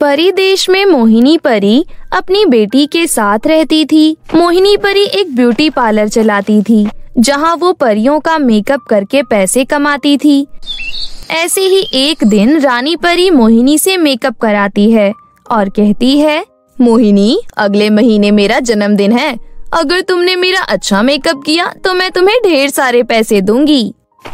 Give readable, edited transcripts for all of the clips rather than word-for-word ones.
परी देश में मोहिनी परी अपनी बेटी के साथ रहती थी। मोहिनी परी एक ब्यूटी पार्लर चलाती थी, जहां वो परियों का मेकअप करके पैसे कमाती थी। ऐसे ही एक दिन रानी परी मोहिनी से मेकअप कराती है और कहती है, मोहिनी, अगले महीने मेरा जन्मदिन है। अगर तुमने मेरा अच्छा मेकअप किया तो मैं तुम्हें ढेर सारे पैसे दूंगी।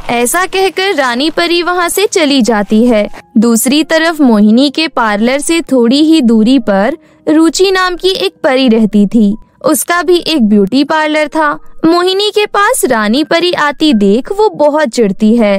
ऐसा कहकर रानी परी वहाँ से चली जाती है। दूसरी तरफ मोहिनी के पार्लर से थोड़ी ही दूरी पर रुचि नाम की एक परी रहती थी। उसका भी एक ब्यूटी पार्लर था। मोहिनी के पास रानी परी आती देख वो बहुत चिढ़ती है।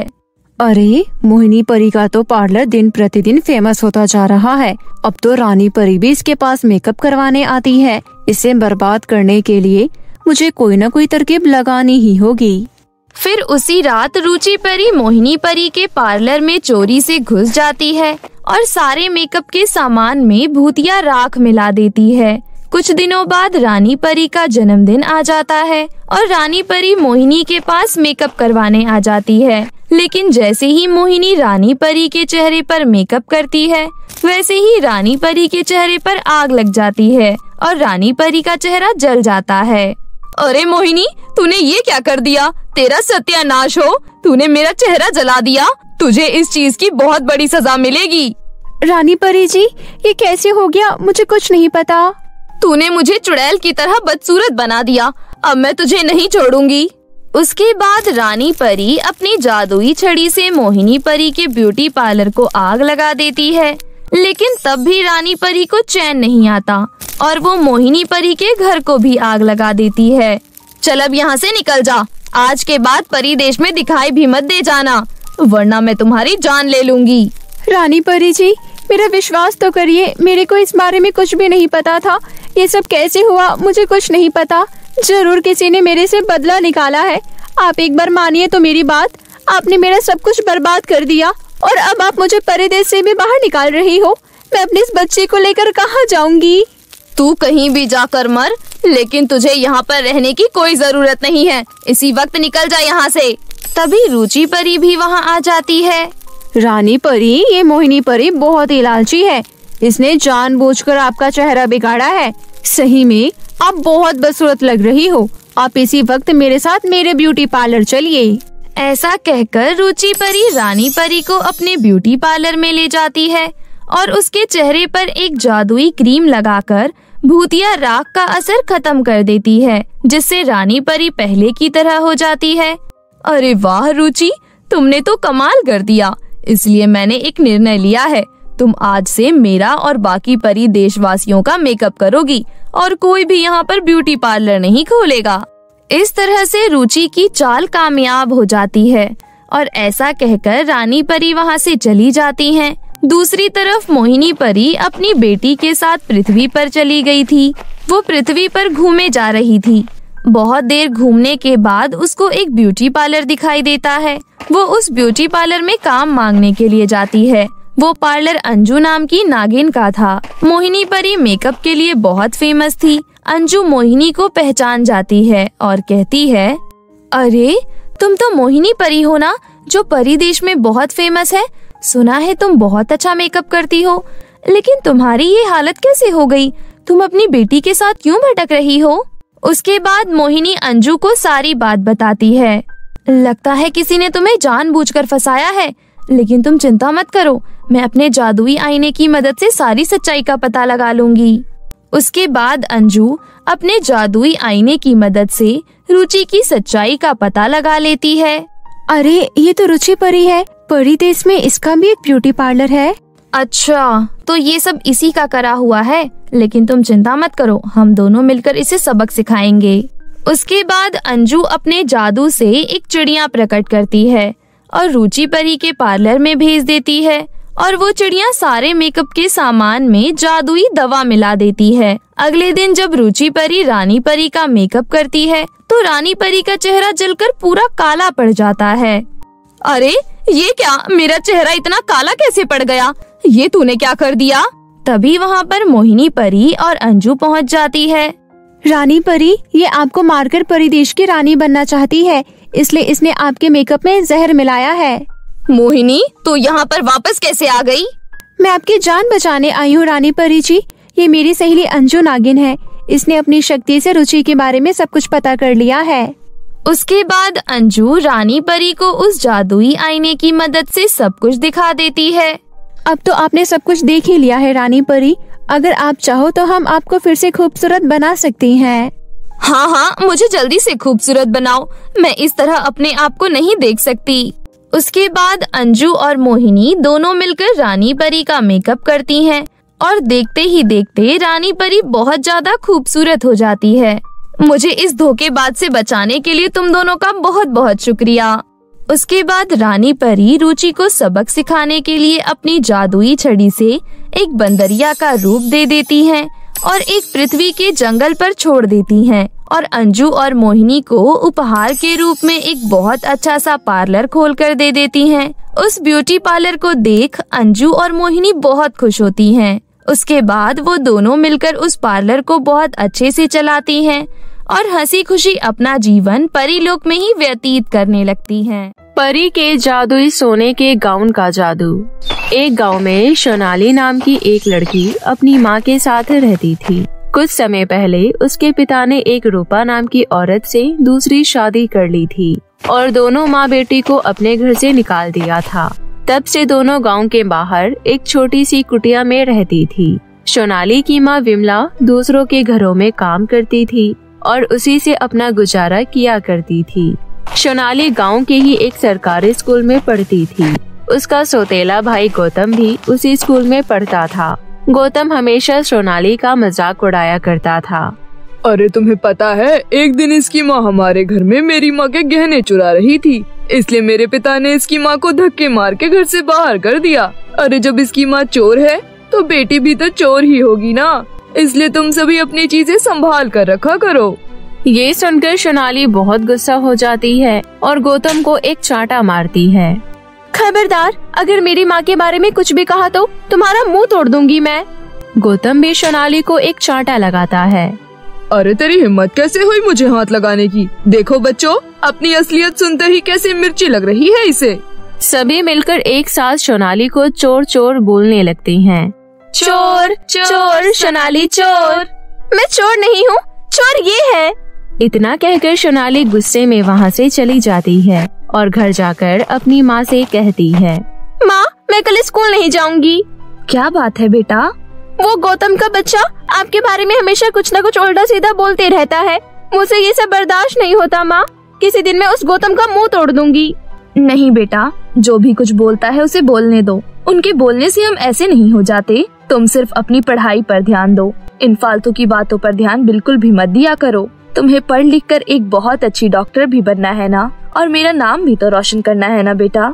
अरे, मोहिनी परी का तो पार्लर दिन प्रतिदिन फेमस होता जा रहा है। अब तो रानी परी भी इसके पास मेकअप करवाने आती है। इसे बर्बाद करने के लिए मुझे कोई न कोई तरकीब लगानी ही होगी। फिर उसी रात रुचि परी मोहिनी परी के पार्लर में चोरी से घुस जाती है और सारे मेकअप के सामान में भूतिया राख मिला देती है। कुछ दिनों बाद रानी परी का जन्मदिन आ जाता है और रानी परी मोहिनी के पास मेकअप करवाने आ जाती है। लेकिन जैसे ही मोहिनी रानी परी के चेहरे पर मेकअप करती है, वैसे ही रानी परी के चेहरे पर आग लग जाती है और रानी परी का चेहरा जल जाता है। अरे मोहिनी, तूने ये क्या कर दिया? तेरा सत्यानाश हो। तूने मेरा चेहरा जला दिया। तुझे इस चीज की बहुत बड़ी सजा मिलेगी। रानी परी जी, ये कैसे हो गया? मुझे कुछ नहीं पता। तूने मुझे चुड़ैल की तरह बदसूरत बना दिया। अब मैं तुझे नहीं छोड़ूंगी। उसके बाद रानी परी अपनी जादुई छड़ी से मोहिनी परी के ब्यूटी पार्लर को आग लगा देती है। लेकिन तब भी रानी परी को चैन नहीं आता और वो मोहिनी परी के घर को भी आग लगा देती है। चल अब यहाँ से निकल जा। आज के बाद परी देश में दिखाई भी मत दे जाना, वरना मैं तुम्हारी जान ले लूंगी। रानी परी जी, मेरा विश्वास तो करिए, मेरे को इस बारे में कुछ भी नहीं पता था। ये सब कैसे हुआ मुझे कुछ नहीं पता। जरूर किसी ने मेरे से बदला निकाला है। आप एक बार मानिए तो मेरी बात। आपने मेरा सब कुछ बर्बाद कर दिया और अब आप मुझे परदेश से भी बाहर निकाल रही हो। मैं अपने इस बच्चे को लेकर कहाँ जाऊंगी? तू कहीं भी जाकर मर, लेकिन तुझे यहाँ पर रहने की कोई जरूरत नहीं है। इसी वक्त निकल जा यहाँ से। तभी रुचि परी भी वहाँ आ जाती है। रानी परी, ये मोहिनी परी बहुत ही लालची है। इसने जानबूझकर आपका चेहरा बिगाड़ा है। सही में आप बहुत बदसूरत लग रही हो। आप इसी वक्त मेरे साथ मेरे ब्यूटी पार्लर चलिए। ऐसा कहकर रुचि परी रानी परी को अपने ब्यूटी पार्लर में ले जाती है और उसके चेहरे पर एक जादुई क्रीम लगाकर भूतिया राख का असर खत्म कर देती है, जिससे रानी परी पहले की तरह हो जाती है। अरे वाह रुचि, तुमने तो कमाल कर दिया। इसलिए मैंने एक निर्णय लिया है। तुम आज से मेरा और बाकी परी देशवासियों का मेकअप करोगी और कोई भी यहाँ पर ब्यूटी पार्लर नहीं खोलेगा। इस तरह से रुचि की चाल कामयाब हो जाती है और ऐसा कहकर रानी परी वहाँ से चली जाती हैं। दूसरी तरफ मोहिनी परी अपनी बेटी के साथ पृथ्वी पर चली गई थी। वो पृथ्वी पर घूमे जा रही थी। बहुत देर घूमने के बाद उसको एक ब्यूटी पार्लर दिखाई देता है। वो उस ब्यूटी पार्लर में काम मांगने के लिए जाती है। वो पार्लर अंजू नाम की नागिन का था। मोहिनी परी मेकअप के लिए बहुत फेमस थी। अंजू मोहिनी को पहचान जाती है और कहती है, अरे तुम तो मोहिनी परी हो ना, जो परी देश में बहुत फेमस है। सुना है तुम बहुत अच्छा मेकअप करती हो, लेकिन तुम्हारी ये हालत कैसे हो गई? तुम अपनी बेटी के साथ क्यों भटक रही हो? उसके बाद मोहिनी अंजू को सारी बात बताती है। लगता है किसी ने तुम्हें जानबूझकर फंसाया है, लेकिन तुम चिंता मत करो, मैं अपने जादुई आईने की मदद से सारी सच्चाई का पता लगा लूंगी। उसके बाद अंजू अपने जादुई आईने की मदद से रुचि की सच्चाई का पता लगा लेती है। अरे ये तो रुचि परी है। परी देश में इसका भी एक ब्यूटी पार्लर है। अच्छा, तो ये सब इसी का करा हुआ है। लेकिन तुम चिंता मत करो, हम दोनों मिलकर इसे सबक सिखाएंगे। उसके बाद अंजू अपने जादू से एक चिड़िया प्रकट करती है और रुचि परी के पार्लर में भेज देती है और वो चिड़िया सारे मेकअप के सामान में जादुई दवा मिला देती है। अगले दिन जब रुचि परी रानी परी का मेकअप करती है तो रानी परी का चेहरा जलकर पूरा काला पड़ जाता है। अरे ये क्या, मेरा चेहरा इतना काला कैसे पड़ गया? ये तूने क्या कर दिया? तभी वहाँ पर मोहिनी परी और अंजू पहुँच जाती है। रानी परी, ये आपको मारकर परी देश की रानी बनना चाहती है, इसलिए इसने आपके मेकअप में जहर मिलाया है। मोहिनी, तू यहाँ पर वापस कैसे आ गई? मैं आपकी जान बचाने आई हूँ रानी परी जी। ये मेरी सहेली अंजू नागिन है। इसने अपनी शक्ति से रुचि के बारे में सब कुछ पता कर लिया है। उसके बाद अंजू रानी परी को उस जादुई आईने की मदद से सब कुछ दिखा देती है। अब तो आपने सब कुछ देख ही लिया है रानी परी। अगर आप चाहो तो हम आपको फिर से खूबसूरत बना सकती हैं। हाँ, मुझे जल्दी से खूबसूरत बनाओ। मैं इस तरह अपने आप को नहीं देख सकती। उसके बाद अंजू और मोहिनी दोनों मिलकर रानी परी का मेकअप करती हैं और देखते ही देखते रानी परी बहुत ज्यादा खूबसूरत हो जाती है। मुझे इस धोखेबाज से बचाने के लिए तुम दोनों का बहुत बहुत शुक्रिया। उसके बाद रानी परी रुचि को सबक सिखाने के लिए अपनी जादुई छड़ी से एक बंदरिया का रूप दे देती हैं और एक पृथ्वी के जंगल पर छोड़ देती हैं और अंजू और मोहिनी को उपहार के रूप में एक बहुत अच्छा सा पार्लर खोल कर दे देती हैं। उस ब्यूटी पार्लर को देख अंजू और मोहिनी बहुत खुश होती हैं। उसके बाद वो दोनों मिलकर उस पार्लर को बहुत अच्छे से चलाती हैं और हंसी खुशी अपना जीवन परीलोक में ही व्यतीत करने लगती हैं। परी के जादुई सोने के गाउन का जादू। एक गांव में सोनाली नाम की एक लड़की अपनी माँ के साथ रहती थी। कुछ समय पहले उसके पिता ने एक रूपा नाम की औरत से दूसरी शादी कर ली थी और दोनों माँ बेटी को अपने घर से निकाल दिया था। तब से दोनों गांव के बाहर एक छोटी सी कुटिया में रहती थी। सोनाली की माँ विमला दूसरों के घरों में काम करती थी और उसी से अपना गुजारा किया करती थी। सोनाली गांव के ही एक सरकारी स्कूल में पढ़ती थी। उसका सौतेला भाई गौतम भी उसी स्कूल में पढ़ता था। गौतम हमेशा सोनाली का मजाक उड़ाया करता था। अरे तुम्हें पता है, एक दिन इसकी माँ हमारे घर में मेरी माँ के गहने चुरा रही थी, इसलिए मेरे पिता ने इसकी माँ को धक्के मार के घर से बाहर कर दिया। अरे जब इसकी माँ चोर है तो बेटी भी तो चोर ही होगी ना, इसलिए तुम सभी अपनी चीजें संभाल कर रखा करो। ये सुनकर सोनाली बहुत गुस्सा हो जाती है और गौतम को एक चांटा मारती है। खबरदार, अगर मेरी माँ के बारे में कुछ भी कहा तो तुम्हारा मुंह तोड़ दूंगी मैं। गौतम भी सोनाली को एक चांटा लगाता है। अरे तेरी हिम्मत कैसे हुई मुझे हाथ लगाने की? देखो बच्चों, अपनी असलियत सुनते ही कैसे मिर्ची लग रही है इसे। सभी मिलकर एक साथ सोनाली को चोर चोर बोलने लगती हैं। चोर चोर सोनाली चोर। मैं चोर नहीं हूँ, चोर ये है। इतना कहकर सोनाली गुस्से में वहाँ से चली जाती है और घर जाकर अपनी माँ से कहती है, माँ मैं कल स्कूल नहीं जाऊंगी। क्या बात है बेटा? वो गौतम का बच्चा आपके बारे में हमेशा कुछ न कुछ उल्टा सीधा बोलते रहता है। मुझसे ये सब बर्दाश्त नहीं होता माँ। किसी दिन मैं उस गौतम का मुंह तोड़ दूंगी। नहीं बेटा, जो भी कुछ बोलता है उसे बोलने दो। उनके बोलने से हम ऐसे नहीं हो जाते। तुम सिर्फ अपनी पढ़ाई पर ध्यान दो। इन फालतू की बातों पर ध्यान बिल्कुल भी मत दिया करो। तुम्हें पढ़ लिख कर एक बहुत अच्छी डॉक्टर भी बनना है ना, और मेरा नाम भी तो रोशन करना है ना बेटा।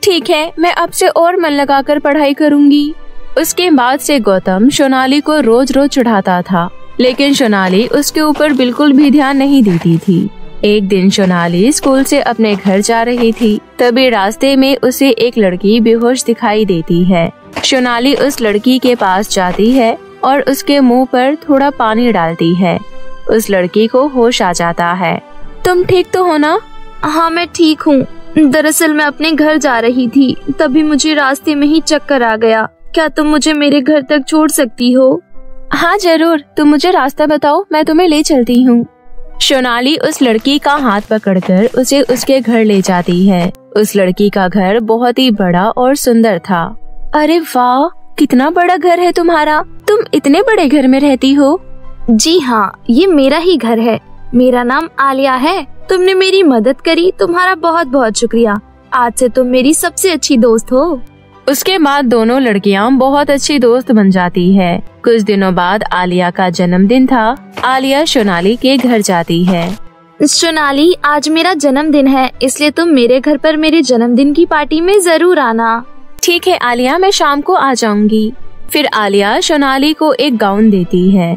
ठीक है, मैं अब से और मन लगाकर पढ़ाई करूंगी। उसके बाद से गौतम सोनाली को रोज रोज चिढ़ाता था, लेकिन सोनाली उसके ऊपर बिल्कुल भी ध्यान नहीं देती थी। एक दिन सोनाली स्कूल से अपने घर जा रही थी, तभी रास्ते में उसे एक लड़की बेहोश दिखाई देती है। सोनाली उस लड़की के पास जाती है और उसके मुंह पर थोड़ा पानी डालती है। उस लड़की को होश आ जाता है। तुम ठीक तो हो ना? हाँ मैं ठीक हूँ। दरअसल मैं अपने घर जा रही थी, तभी मुझे रास्ते में ही चक्कर आ गया। क्या तुम मुझे मेरे घर तक छोड़ सकती हो? हाँ जरूर, तुम मुझे रास्ता बताओ, मैं तुम्हें ले चलती हूँ। सोनाली उस लड़की का हाथ पकड़कर उसे उसके घर ले जाती है। उस लड़की का घर बहुत ही बड़ा और सुंदर था। अरे वाह, कितना बड़ा घर है तुम्हारा। तुम इतने बड़े घर में रहती हो? जी हाँ, ये मेरा ही घर है। मेरा नाम आलिया है। तुमने मेरी मदद करी, तुम्हारा बहुत बहुत शुक्रिया। आज से तुम मेरी सबसे अच्छी दोस्त हो। उसके बाद दोनों लड़कियां बहुत अच्छी दोस्त बन जाती है। कुछ दिनों बाद आलिया का जन्मदिन था। आलिया सोनाली के घर जाती है। सोनाली, आज मेरा जन्मदिन है, इसलिए तुम मेरे घर पर मेरे जन्मदिन की पार्टी में जरूर आना। ठीक है आलिया, मैं शाम को आ जाऊंगी। फिर आलिया सोनाली को एक गाउन देती है।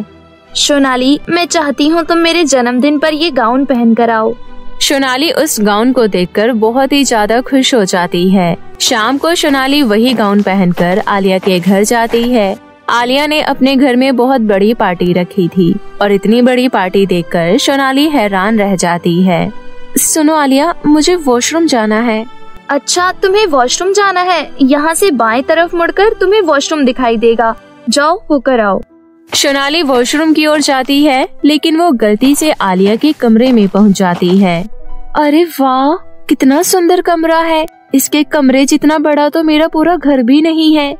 सोनाली, मैं चाहती हूँ तुम मेरे जन्मदिन पर ये गाउन पहन कर आओ। सोनाली उस गाउन को देखकर बहुत ही ज्यादा खुश हो जाती है। शाम को सोनाली वही गाउन पहनकर आलिया के घर जाती है। आलिया ने अपने घर में बहुत बड़ी पार्टी रखी थी और इतनी बड़ी पार्टी देखकर सोनाली हैरान रह जाती है। सुनो आलिया, मुझे वॉशरूम जाना है। अच्छा, तुम्हें वॉशरूम जाना है? यहाँ से बाएं तरफ मुड़कर तुम्हें वॉशरूम दिखाई देगा, जाओ होकर आओ। सोनाली वॉशरूम की ओर जाती है, लेकिन वो गलती से आलिया के कमरे में पहुँच जाती है। अरे वाह, कितना सुंदर कमरा है। इसके कमरे जितना बड़ा तो मेरा पूरा घर भी नहीं है।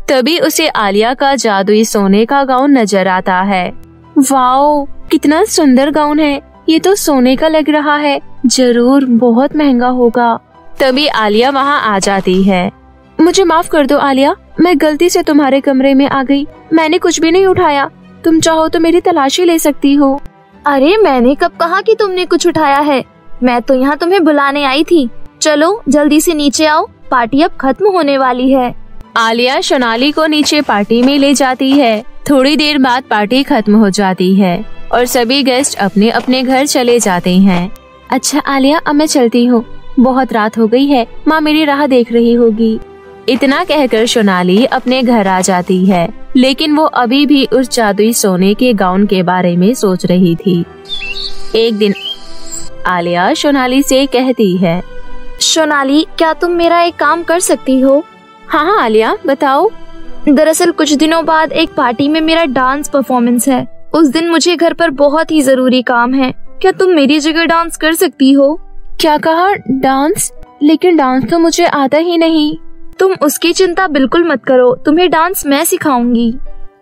तभी उसे आलिया का जादुई सोने का गाउन नजर आता है। वाओ, कितना सुंदर गाउन है। ये तो सोने का लग रहा है, जरूर बहुत महंगा होगा। तभी आलिया वहाँ आ जाती है। मुझे माफ कर दो आलिया, मैं गलती से तुम्हारे कमरे में आ गई। मैंने कुछ भी नहीं उठाया। तुम चाहो तो मेरी तलाशी ले सकती हो। अरे मैंने कब कहा कि तुमने कुछ उठाया है? मैं तो यहाँ तुम्हें बुलाने आई थी। चलो जल्दी से नीचे आओ, पार्टी अब खत्म होने वाली है। आलिया सोनाली को नीचे पार्टी में ले जाती है। थोड़ी देर बाद पार्टी खत्म हो जाती है और सभी गेस्ट अपने अपने घर चले जाते हैं। अच्छा आलिया, अब मैं चलती हूँ, बहुत रात हो गई है, माँ मेरी राह देख रही होगी। इतना कहकर सोनाली अपने घर आ जाती है, लेकिन वो अभी भी उस जादुई सोने के गाउन के बारे में सोच रही थी। एक दिन आलिया सोनाली से कहती है, सोनाली, क्या तुम मेरा एक काम कर सकती हो? हाँ आलिया, बताओ। दरअसल कुछ दिनों बाद एक पार्टी में मेरा डांस परफॉर्मेंस है। उस दिन मुझे घर पर बहुत ही जरूरी काम है। क्या तुम मेरी जगह डांस कर सकती हो? क्या कहा? डांस? लेकिन डांस तो मुझे आता ही नहीं। तुम उसकी चिंता बिल्कुल मत करो, तुम्हें डांस मैं सिखाऊंगी।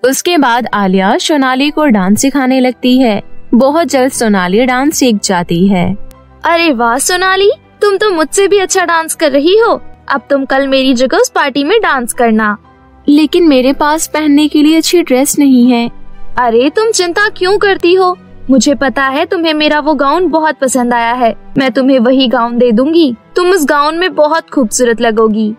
उसके बाद आलिया सोनाली को डांस सिखाने लगती है। बहुत जल्द सोनाली डांस सीख जाती है। अरे वाह सोनाली, तुम तो मुझसे भी अच्छा डांस कर रही हो। अब तुम कल मेरी जगह उस पार्टी में डांस करना। लेकिन मेरे पास पहनने के लिए अच्छी ड्रेस नहीं है। अरे तुम चिंता क्यों करती हो? मुझे पता है तुम्हें मेरा वो गाउन बहुत पसंद आया है। मैं तुम्हें वही गाउन दे दूंगी। तुम उस गाउन में बहुत खूबसूरत लगोगी।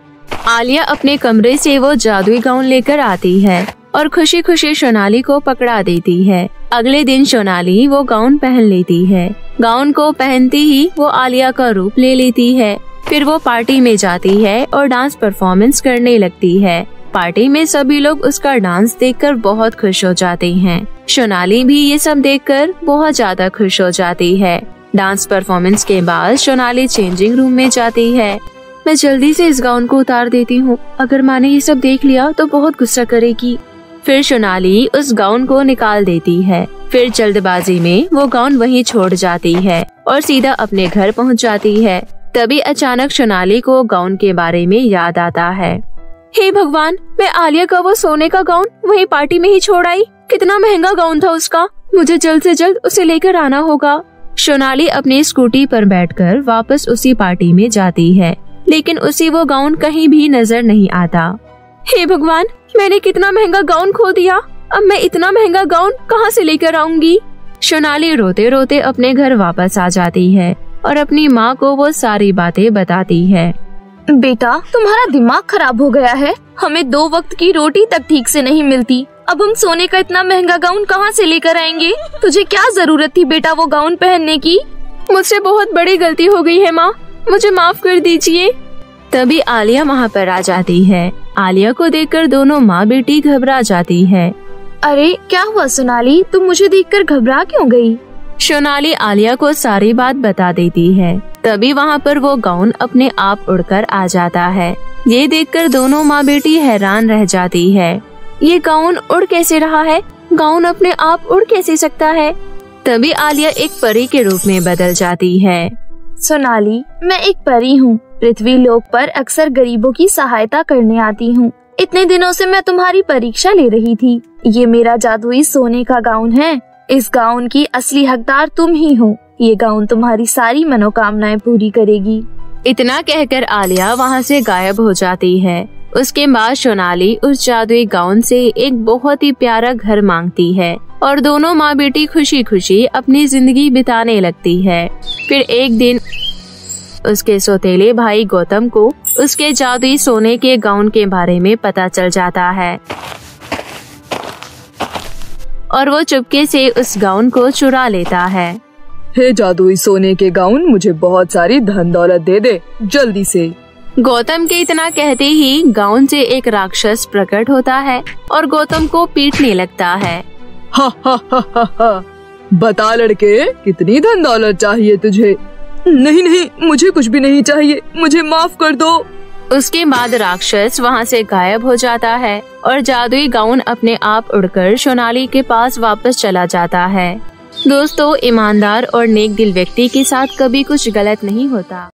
आलिया अपने कमरे से वो जादुई गाउन लेकर आती है और खुशी खुशी सोनाली को पकड़ा देती है। अगले दिन सोनाली वो गाउन पहन लेती है। गाउन को पहनती ही वो आलिया का रूप ले लेती है। फिर वो पार्टी में जाती है और डांस परफॉर्मेंस करने लगती है। पार्टी में सभी लोग उसका डांस देखकर बहुत खुश हो जाते हैं। सोनाली भी ये सब देखकर बहुत ज्यादा खुश हो जाती है। डांस परफॉर्मेंस के बाद सोनाली चेंजिंग रूम में जाती है। मैं जल्दी से इस गाउन को उतार देती हूँ, अगर माँ ने ये सब देख लिया तो बहुत गुस्सा करेगी। फिर सोनाली उस गाउन को निकाल देती है। फिर जल्दबाजी में वो गाउन वहीं छोड़ जाती है और सीधा अपने घर पहुँच जाती है। तभी अचानक सोनाली को गाउन के बारे में याद आता है। हे भगवान, मैं आलिया का वो सोने का गाउन वहीं पार्टी में ही छोड़ आई। कितना महंगा गाउन था उसका। मुझे जल्द से जल्द उसे लेकर आना होगा। सोनाली अपनी स्कूटी पर बैठकर वापस उसी पार्टी में जाती है, लेकिन उसी वो गाउन कहीं भी नजर नहीं आता। हे भगवान, मैंने कितना महंगा गाउन खो दिया। अब मैं इतना महंगा गाउन कहाँ से लेकर आऊंगी। सोनाली रोते रोते अपने घर वापस आ जाती है और अपनी माँ को वो सारी बातें बताती है। बेटा, तुम्हारा दिमाग खराब हो गया है। हमें 2 वक्त की रोटी तक ठीक से नहीं मिलती। अब हम सोने का इतना महंगा गाउन कहाँ से लेकर आएंगे? तुझे क्या जरूरत थी बेटा वो गाउन पहनने की? मुझसे बहुत बड़ी गलती हो गई है माँ, मुझे माफ कर दीजिए। तभी आलिया वहाँ पर आ जाती है। आलिया को देखकर दोनों माँ बेटी घबरा जाती है। अरे क्या हुआ सोनाली, तुम मुझे देखकर घबरा क्यों गई? सोनाली आलिया को सारी बात बता देती है। तभी वहाँ पर वो गाउन अपने आप उड़कर आ जाता है। ये देखकर दोनों माँ बेटी हैरान रह जाती है। ये गाउन उड़ कैसे रहा है? गाउन अपने आप उड़ कैसे सकता है? तभी आलिया एक परी के रूप में बदल जाती है। सोनाली, मैं एक परी हूँ। पृथ्वी लोक पर अक्सर गरीबों की सहायता करने आती हूँ। इतने दिनों से मैं तुम्हारी परीक्षा ले रही थी। ये मेरा जादुई सोने का गाउन है। इस गाउन की असली हकदार तुम ही हो। ये गाउन तुम्हारी सारी मनोकामनाएं पूरी करेगी। इतना कहकर आलिया वहाँ से गायब हो जाती है। उसके बाद सोनाली उस जादुई गाउन से एक बहुत ही प्यारा घर मांगती है और दोनों माँ बेटी खुशी खुशी अपनी जिंदगी बिताने लगती है। फिर एक दिन उसके सौतेले भाई गौतम को उसके जादुई सोने के गाउन के बारे में पता चल जाता है और वो चुपके से उस गाउन को चुरा लेता है। हे जादुई सोने के गाउन, मुझे बहुत सारी धन दौलत दे दे जल्दी से। गौतम के इतना कहते ही गाउन से एक राक्षस प्रकट होता है और गौतम को पीटने लगता है। हा हा हा हा हा। बता लड़के, कितनी धन दौलत चाहिए तुझे? नहीं नहीं, मुझे कुछ भी नहीं चाहिए, मुझे माफ कर दो। उसके बाद राक्षस वहाँ से गायब हो जाता है और जादुई गाउन अपने आप उड़कर सोनाली के पास वापस चला जाता है। दोस्तों, ईमानदार और नेक दिल व्यक्ति के साथ कभी कुछ गलत नहीं होता।